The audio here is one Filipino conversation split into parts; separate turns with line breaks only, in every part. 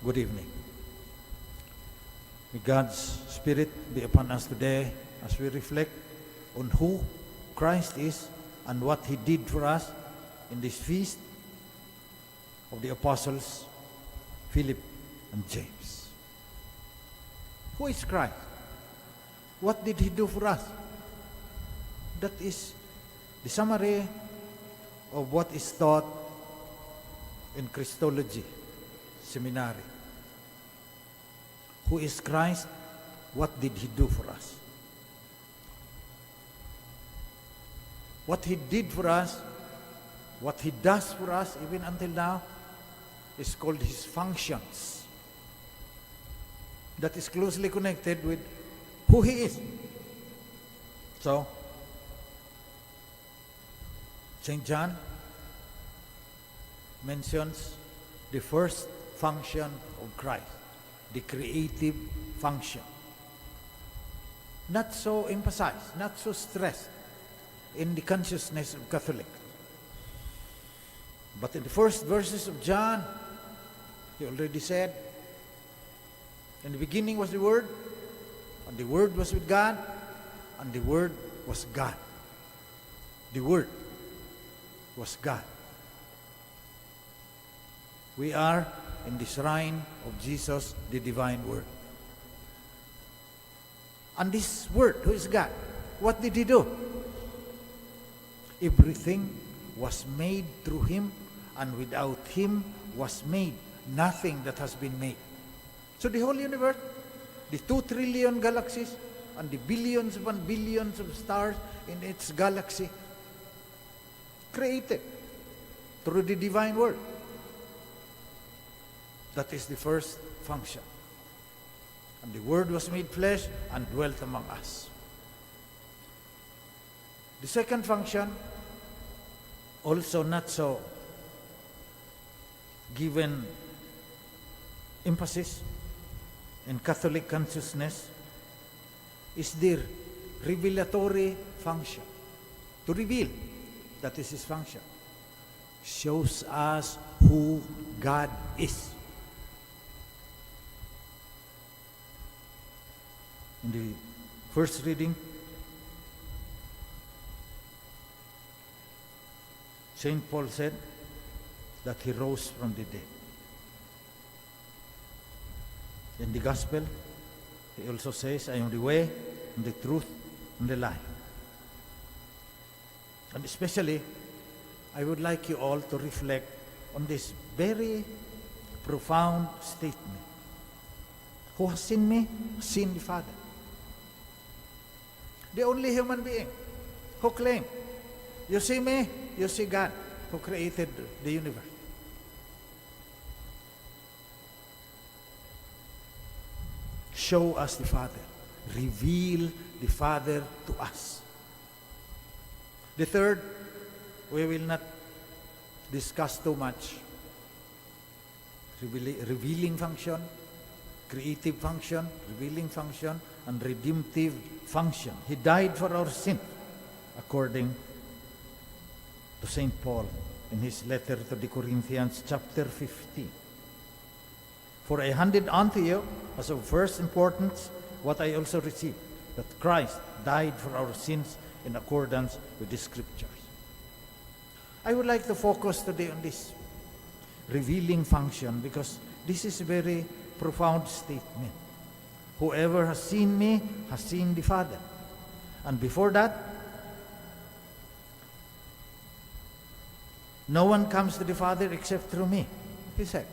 Good evening. May God's Spirit be upon us today as we reflect on who Christ is and what He did for us in this feast of the Apostles Philip and James. Who is Christ? What did He do for us? That is the summary of what is taught in Christology Seminary. Who is Christ? What did He do for us? What He did for us, what He does for us even until now, is called His functions. That is closely connected with who He is. So, St. John mentions the first function of Christ, the creative function. Not so emphasized, not so stressed in the consciousness of Catholics. But in the first verses of John, he already said, in the beginning was the Word, and the Word was with God, and the Word was God. The Word was God. We are in the shrine of Jesus, the divine Word. And this Word, who is God, what did He do? Everything was made through Him, and without Him was made nothing that has been made. So the whole universe, the 2 trillion galaxies, and the billions upon billions of stars in its galaxy, created through the divine Word. That is the first function. And the Word was made flesh and dwelt among us. The second function, also not so given emphasis in Catholic consciousness, is the revelatory function. To reveal, that is His function. Shows us who God is. In the first reading, St. Paul said that He rose from the dead. In the Gospel, He also says, I am the way, and the truth, and the life. And especially, I would like you all to reflect on this very profound statement. Who has seen me, has seen the Father. The only human being who claimed, you see me, you see God, who created the universe. Show us the Father. Reveal the Father to us. The third, we will not discuss too much. Revealing function, creative function, revealing function, and redemptive function. He died for our sin, according to St. Paul in his letter to the Corinthians, chapter 15. For I handed unto you, as of first importance, what I also received, that Christ died for our sins in accordance with the Scriptures. I would like to focus today on this revealing function, because this is a very profound statement. Whoever has seen me has seen the Father. And before that, no one comes to the Father except through me, He said.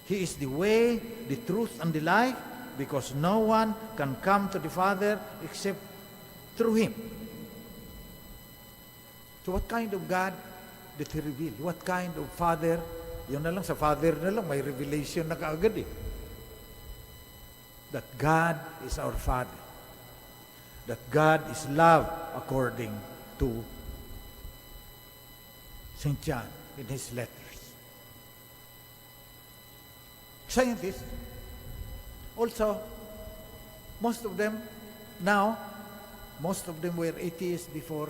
He is the way, the truth, and the life, because no one can come to the Father except through Him. So what kind of God did He reveal? What kind of Father? Yun na lang, sa Father na lang, may revelation na kaagad eh. That God is our Father. That God is love, according to St. John in his letters. Scientists, also, most of them now, most of them were atheists before,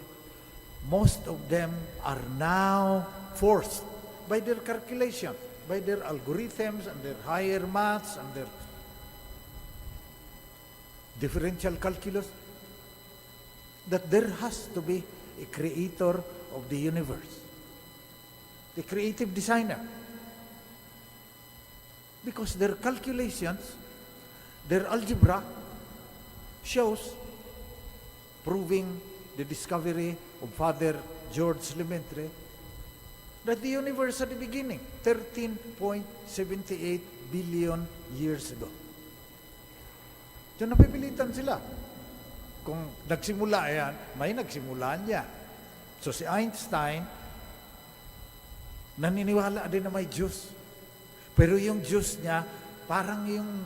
most of them are now forced by their calculation by their algorithms and their higher maths and their differential calculus that there has to be a creator of the universe, the creative designer. Because their calculations, their algebra shows, proving the discovery of Father George Lemaitre, that the universe at the beginning, 13.78 billion years ago. Diyan napipilitan sila. Kung nagsimula yan, may nagsimula niya. So si Einstein, naniniwala din na may Diyos. Pero yung Diyos niya, parang yung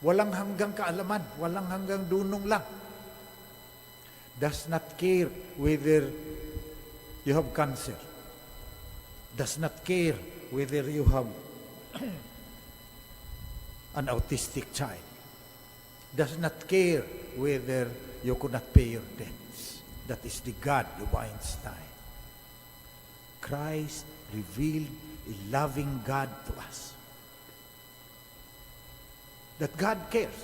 walang hanggang kaalaman, walang hanggang dunong lang. Does not care whether you have cancer. Does not care whether you have an autistic child. Does not care whether you could not pay your debts. That is the God of Einstein. Christ revealed a loving God to us. That God cares.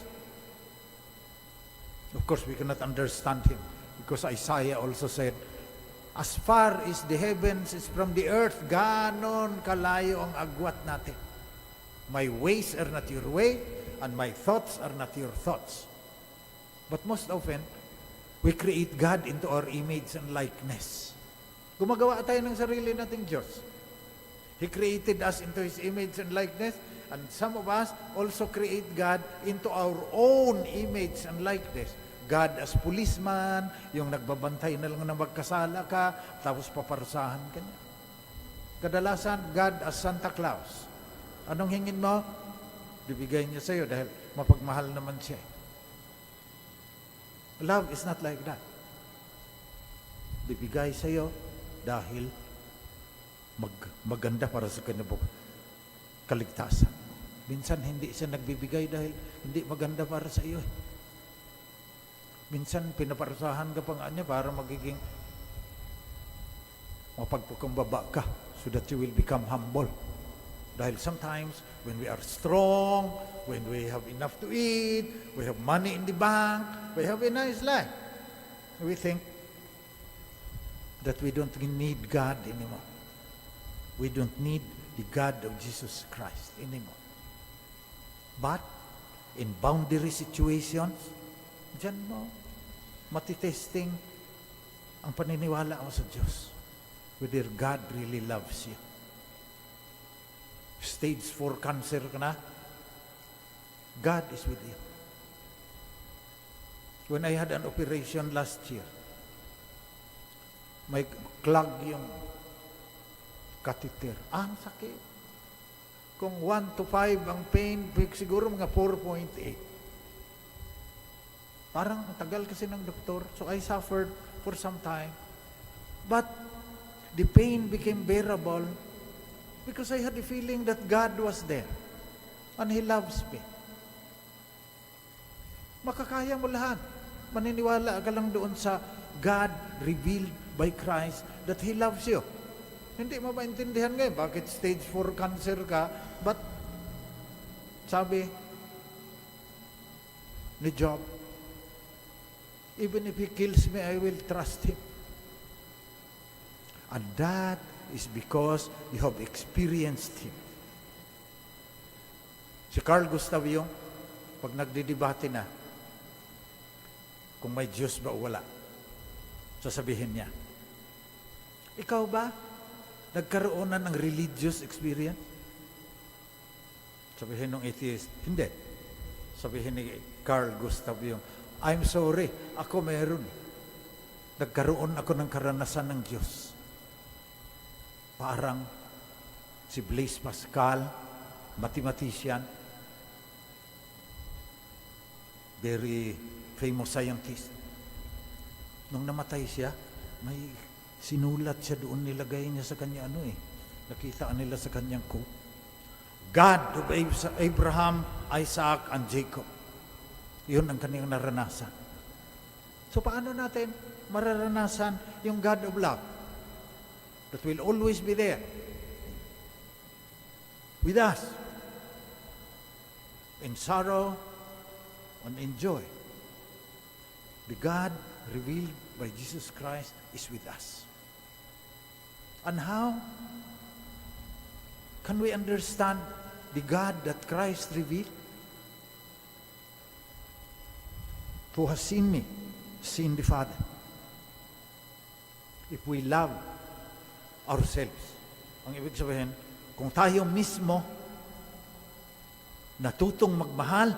Of course, we cannot understand Him because Isaiah also said, as far as the heavens is from the earth, ganon kalayo ang agwat natin. My ways are not your way, and my thoughts are not your thoughts. But most often, we create God into our image and likeness. Gumagawa tayo ng sarili nating Diyos. He created us into His image and likeness, and some of us also create God into our own image and likeness. God as policeman, yung nagbabantay na lang na magkasala ka, tapos paparusahan ka niya. Kadalasan, God as Santa Claus. Anong hingin mo? Bibigay niya sa'yo dahil mapagmahal naman siya. Love is not like that. Bibigay sa'yo dahil maganda para sa kanya kaligtasan. Minsan hindi siya nagbibigay dahil hindi maganda para sa iyo. Minsan pinaparusahan ka pa nga niya para magiging mapagpakumbaba ka so that you will become humble. Dahil sometimes when we are strong, when we have enough to eat, we have money in the bank, we have a nice life, we think that we don't need God anymore. We don't need the God of Jesus Christ anymore. But in boundary situations, diyan mo matitesting ang paniniwala mo sa Diyos. Whether God really loves you. Stage 4 cancer ka na, God is with you. When I had an operation last year, may clog yung catheter. Ang sakit. Kung 1 to 5 ang pain, siguro mga 4.8. Parang tagal kasi ng doktor. So I suffered for some time. But the pain became bearable because I had the feeling that God was there. And He loves me. Makakaya mo lahat. Maniniwala ka lang doon sa God revealed by Christ that He loves you. Hindi mo maintindihan ngayon bakit stage 4 cancer ka, but sabi ni Job, even if he kills me, I will trust him. And that is because you have experienced him. Si Carl Gustav Jung, pag nagdidebate na, kung may Diyos ba o wala, sasabihin niya, ikaw ba nagkaroon na ng religious experience? Sabihin ng atheist, hindi. Sabihin ni Carl Gustav Jung, I'm sorry, ako meron. Nagkaroon ako ng karanasan ng Diyos. Parang si Blaise Pascal, mathematician, very famous scientist. Nung namatay siya, may sinulat siya doon, nilagay niya sa kanya nakita nila sa kanyang quote. God of Abraham, Isaac, and Jacob. Yun ang kanyang naranasan. So paano natin mararanasan yung God of love that will always be there? with us. In sorrow and in joy. The God revealed by Jesus Christ is with us. And how can we understand the God that Christ revealed? Who has seen me, seen the Father. If we love ourselves, ang ibig sabihin, kung tayo mismo natutong magmahal,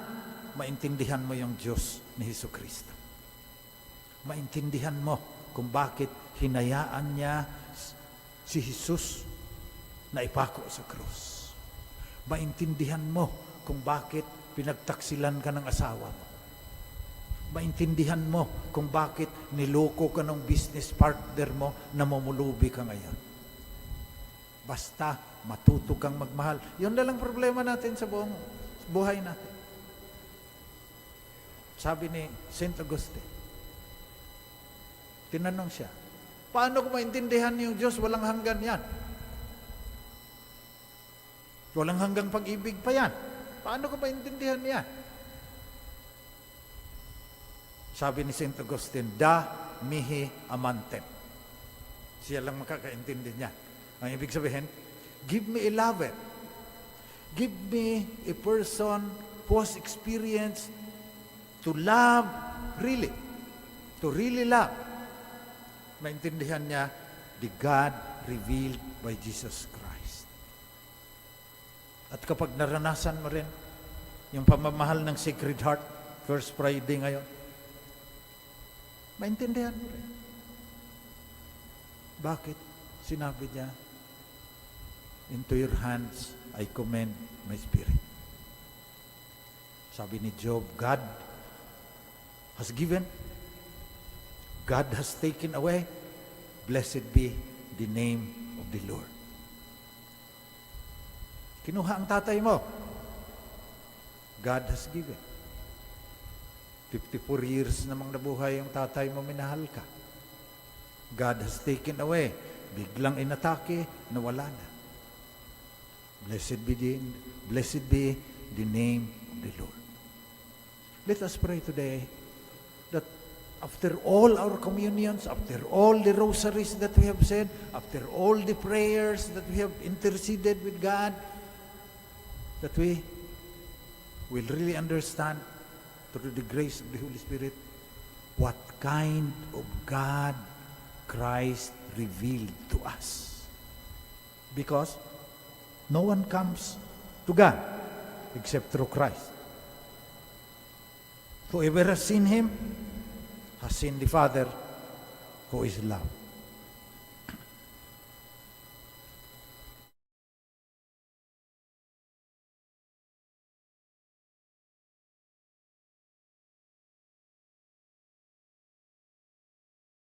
maintindihan mo yung Diyos ni Jesucristo. Maintindihan mo kung bakit hinayaan niya si Jesus na ipako sa krus. Maintindihan mo kung bakit pinagtaksilan ka ng asawa mo. Maintindihan mo kung bakit niloko ka ng business partner mo na mamulubi ka ngayon. Basta matuto kang magmahal. Yun na lang problema natin sa buong buhay natin. Sabi ni St. Augustine, tinanong siya, paano ko maintindihan yung Diyos? Walang hanggan yan. Walang hanggang pag-ibig pa yan. Paano ko maintindihan yan? Sabi ni St. Augustine, da mihi amantem. Siya lang makakaintindi niya. Ang ibig sabihin, give me a lover. Give me a person who has experienced to love really. To really love. Maintindihan niya, the God revealed by Jesus Christ. At kapag naranasan mo rin yung pamamahal ng Sacred Heart, First Friday ngayon, maintindihan mo rin. Bakit? Sinabi niya, into your hands I commend my spirit. Sabi ni Job, God has given, God has taken away, blessed be the name of the Lord. Kinuha ang tatay mo, God has given. 54 years namang nabuhay yung tatay mo, minahal ka. God has taken away, biglang inatake, nawala na. Blessed be the name of the Lord. Let us pray today that after all our communions, after all the rosaries that we have said, after all the prayers that we have interceded with God, that we will really understand through the grace of the Holy Spirit what kind of God Christ revealed to us. Because no one comes to God except through Christ. Whoever has seen Him has seen the Father who is love.